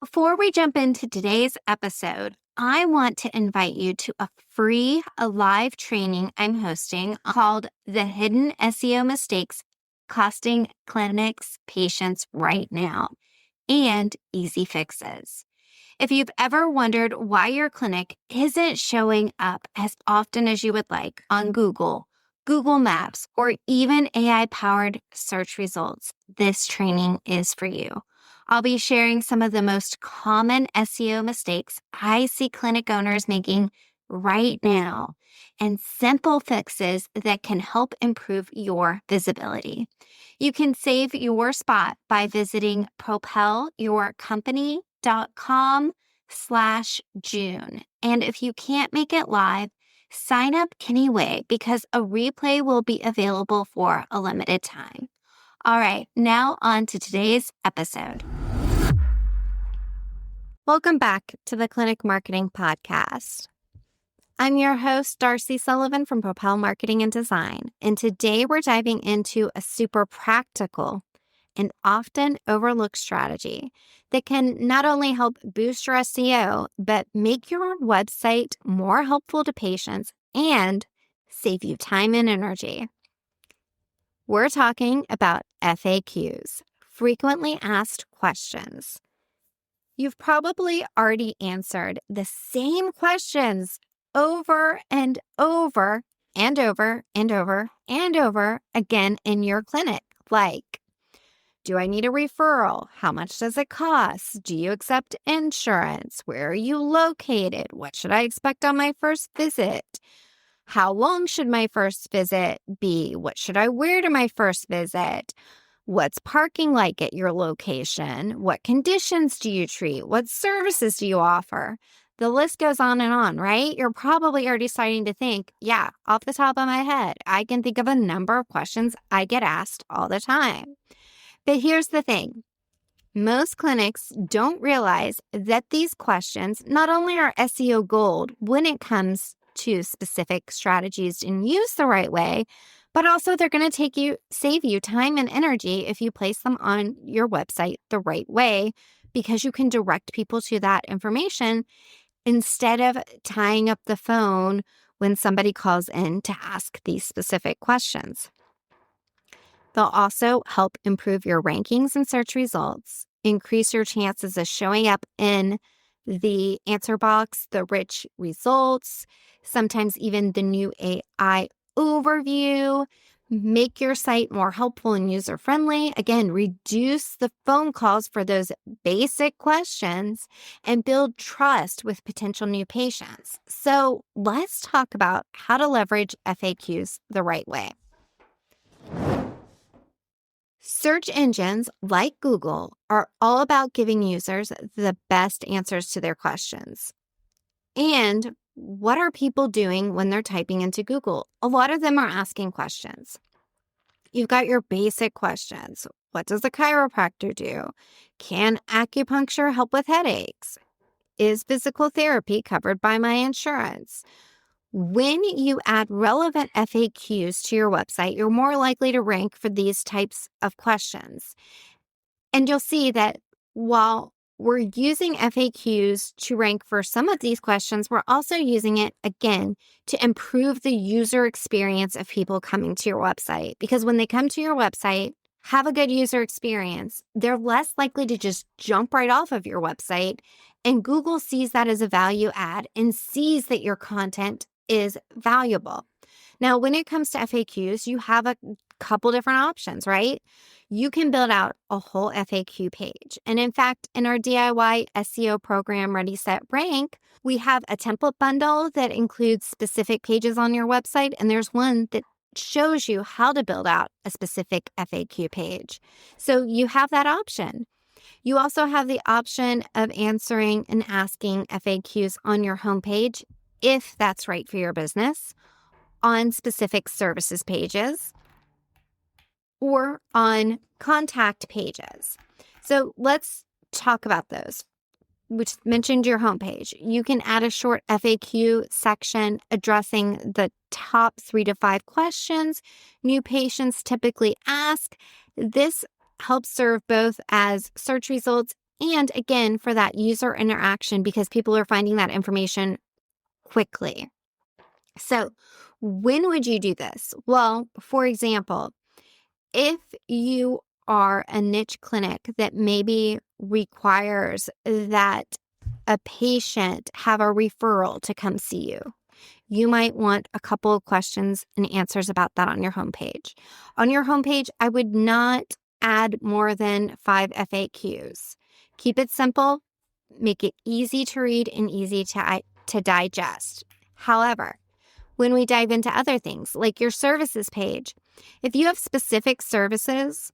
Before we jump into today's episode, I want to invite you to a free live training I'm hosting called The Hidden SEO Mistakes Costing Clinics Patients Right Now and Easy Fixes. If you've ever wondered why your clinic isn't showing up as often as you would like on Google, Google Maps, or even AI-powered search results, this training is for you. I'll be sharing some of the most common SEO mistakes I see clinic owners making right now and simple fixes that can help improve your visibility. You can save your spot by visiting propelyourcompany.com/June. And if you can't make it live, sign up anyway because a replay will be available for a limited time. All right, now on to today's episode. Welcome back to the Clinic Marketing Podcast. I'm your host, Darcy Sullivan from Propel Marketing and Design, and today we're diving into a super practical and often overlooked strategy that can not only help boost your SEO, but make your website more helpful to patients and save you time and energy. We're talking about FAQs, frequently asked questions. You've probably already answered the same questions over and over and over and over and over again in your clinic. Like, do I need a referral? How much does it cost? Do you accept insurance? Where are you located? What should I expect on my first visit? How long should my first visit be? What should I wear to my first visit? What's parking like at your location? What conditions do you treat? What services do you offer? The list goes on, right? You're probably already starting to think, yeah, off the top of my head, I can think of a number of questions I get asked all the time. But here's the thing. Most clinics don't realize that these questions not only are SEO gold when it comes to specific strategies and use the right way, but also they're going to save you time and energy if you place them on your website the right way, because you can direct people to that information instead of tying up the phone when somebody calls in to ask these specific questions. They'll also help improve your rankings and search results, increase your chances of showing up in the answer box, the rich results, sometimes even the new AI overview, make your site more helpful and user-friendly. Again, reduce the phone calls for those basic questions and build trust with potential new patients. So let's talk about how to leverage FAQs the right way. Search engines like Google are all about giving users the best answers to their questions. And what are people doing when they're typing into Google? A lot of them are asking questions. You've got your basic questions. What does a chiropractor do? Can acupuncture help with headaches? Is physical therapy covered by my insurance? When you add relevant FAQs to your website, you're more likely to rank for these types of questions. And you'll see that while we're using FAQs to rank for some of these questions, we're also using it, again, to improve the user experience of people coming to your website. Because when they come to your website, have a good user experience, they're less likely to just jump right off of your website. And Google sees that as a value add and sees that your content is valuable. Now, when it comes to FAQs, you have a couple different options, right? You can build out a whole FAQ page. And in fact, in our DIY SEO program, Ready, Set, Rank, we have a template bundle that includes specific pages on your website. And there's one that shows you how to build out a specific FAQ page. So you have that option. You also have the option of answering and asking FAQs on your homepage, if that's right for your business, on specific services pages, or on contact pages. So let's talk about those. Which mentioned your homepage. You can add a short FAQ section addressing the top 3 to 5 questions new patients typically ask. This helps serve both as search results And again, for that user interaction, because people are finding that information quickly. So when would you do this? Well, for example, if you are a niche clinic that maybe requires that a patient have a referral to come see you, you might want a couple of questions and answers about that on your homepage. On your homepage, I would not add more than 5 FAQs. Keep it simple, make it easy to read and easy to digest. However, when we dive into other things like your services page, if you have specific services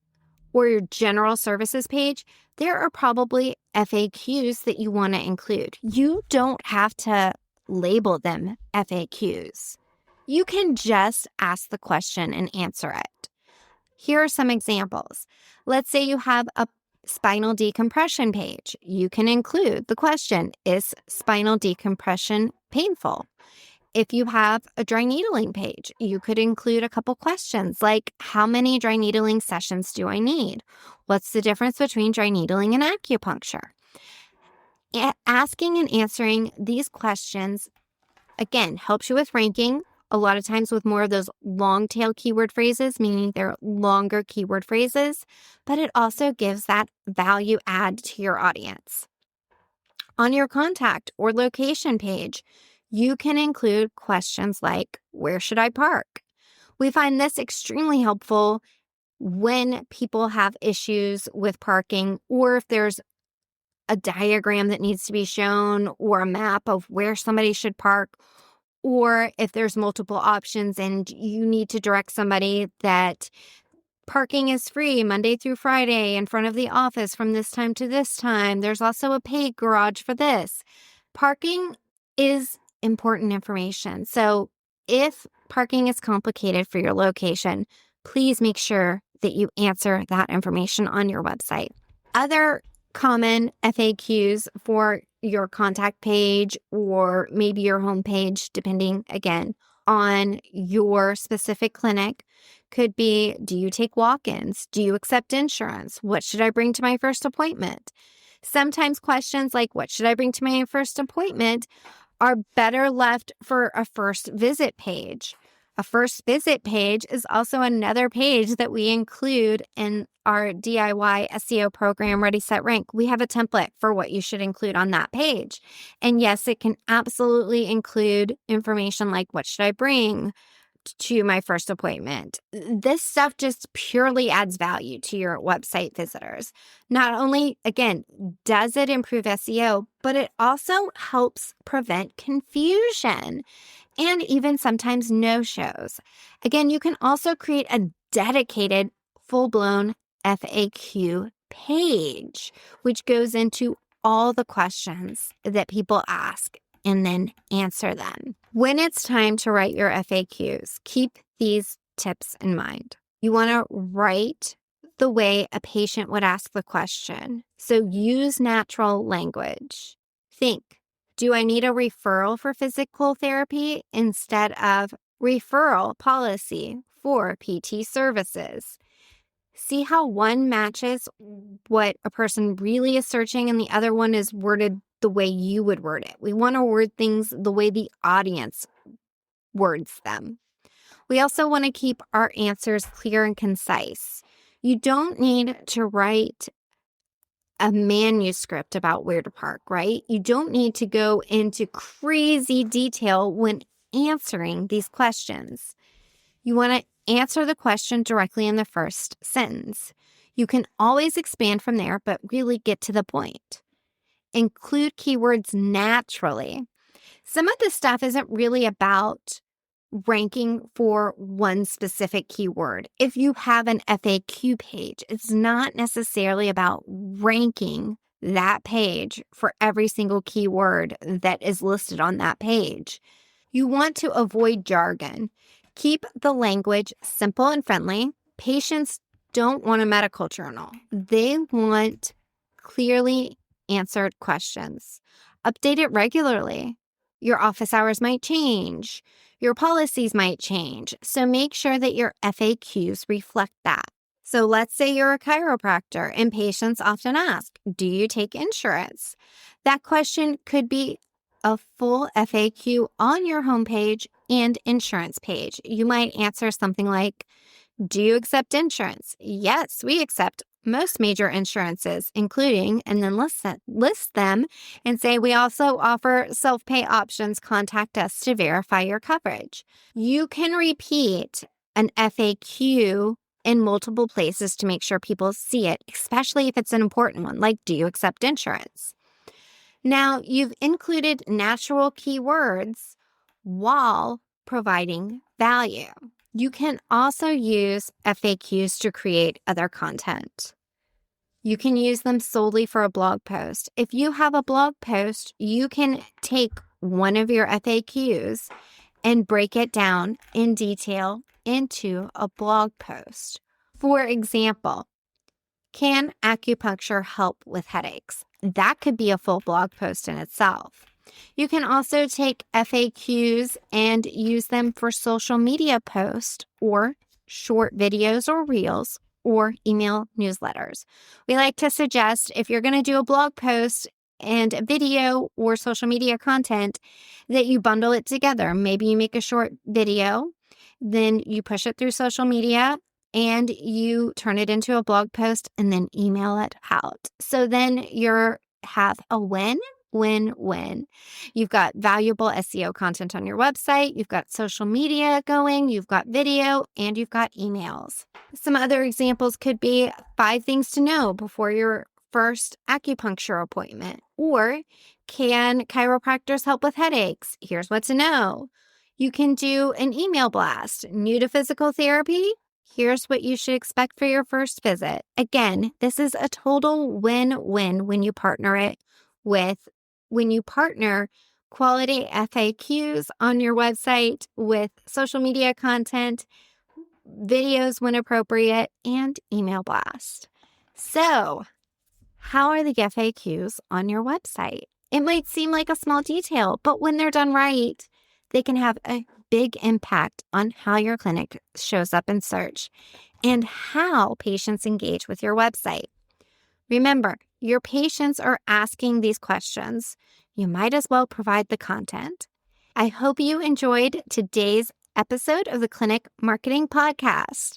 or your general services page, there are probably FAQs that you want to include. You don't have to label them FAQs. You can just ask the question and answer it. Here are some examples. Let's say you have a spinal decompression page. You can include the question, is spinal decompression painful? If you have a dry needling page, you could include a couple questions like, how many dry needling sessions do I need? What's the difference between dry needling and acupuncture? Asking and answering these questions, again, helps you with ranking. A lot of times with more of those long tail keyword phrases, meaning they're longer keyword phrases, but it also gives that value add to your audience. On your contact or location page, you can include questions like, where should I park? We find this extremely helpful when people have issues with parking, or if there's a diagram that needs to be shown or a map of where somebody should park, or if there's multiple options and you need to direct somebody that parking is free Monday through Friday in front of the office from this time to this time. There's also a paid garage for this. Parking is important information. So if parking is complicated for your location, please make sure that you answer that information on your website. Other common FAQs for your contact page or maybe your homepage, depending again on your specific clinic, could be, do you take walk-ins? Do you accept insurance? What should I bring to my first appointment? Sometimes questions like, what should I bring to my first appointment, are better left for a first visit page. A first visit page is also another page that we include in our DIY SEO program, Ready, Set, Rank. We have a template for what you should include on that page. And yes, it can absolutely include information like, what should I bring to my first appointment? This stuff just purely adds value to your website visitors. Not only, again, does it improve SEO, but it also helps prevent confusion and even sometimes no-shows. Again, you can also create a dedicated, full-blown FAQ page, which goes into all the questions that people ask and then answer them. When it's time to write your FAQs, keep these tips in mind. You want to write the way a patient would ask the question. So use natural language. Think, do I need a referral for physical therapy instead of referral policy for PT services? See how one matches what a person really is searching and the other one is worded the way you would word it. We want to word things the way the audience words them. We also want to keep our answers clear and concise. You don't need to write a manuscript about where to park, right? You don't need to go into crazy detail when answering these questions. You want to answer the question directly in the first sentence. You can always expand from there, but really get to the point. Include keywords naturally. Some of this stuff isn't really about ranking for one specific keyword. If you have an FAQ page, it's not necessarily about ranking that page for every single keyword that is listed on that page. You want to avoid jargon. Keep the language simple and friendly. Patients don't want a medical journal. They want clearly answered questions. Update it regularly. Your office hours might change. Your policies might change. So make sure that your FAQs reflect that. So let's say you're a chiropractor and patients often ask, do you take insurance? That question could be a full FAQ on your homepage and insurance page. You might answer something like, do you accept insurance? Yes, we accept most major insurances, including, and then list them and say, we also offer self-pay options. Contact us to verify your coverage. You can repeat an FAQ in multiple places to make sure people see it, especially if it's an important one, like, do you accept insurance? Now, you've included natural keywords while providing value. You can also use FAQs to create other content. You can use them solely for a blog post. If you have a blog post, you can take one of your FAQs and break it down in detail into a blog post. For example, can acupuncture help with headaches? That could be a full blog post in itself. You can also take FAQs and use them for social media posts or short videos or reels or email newsletters. We like to suggest if you're going to do a blog post and a video or social media content that you bundle it together. Maybe you make a short video, then you push it through social media and you turn it into a blog post and then email it out. So then you have a win-win-win. You've got valuable SEO content on your website, you've got social media going, you've got video, and you've got emails. Some other examples could be 5 things to know before your first acupuncture appointment, or can chiropractors help with headaches? Here's what to know. You can do an email blast. New to physical therapy? Here's what you should expect for your first visit. Again, this is a total win-win when you partner quality FAQs on your website with social media content, videos when appropriate, and email blast. So, how are the FAQs on your website? It might seem like a small detail, but when they're done right, they can have a big impact on how your clinic shows up in search and how patients engage with your website. Remember, your patients are asking these questions. You might as well provide the content. I hope you enjoyed today's episode of the Clinic Marketing Podcast.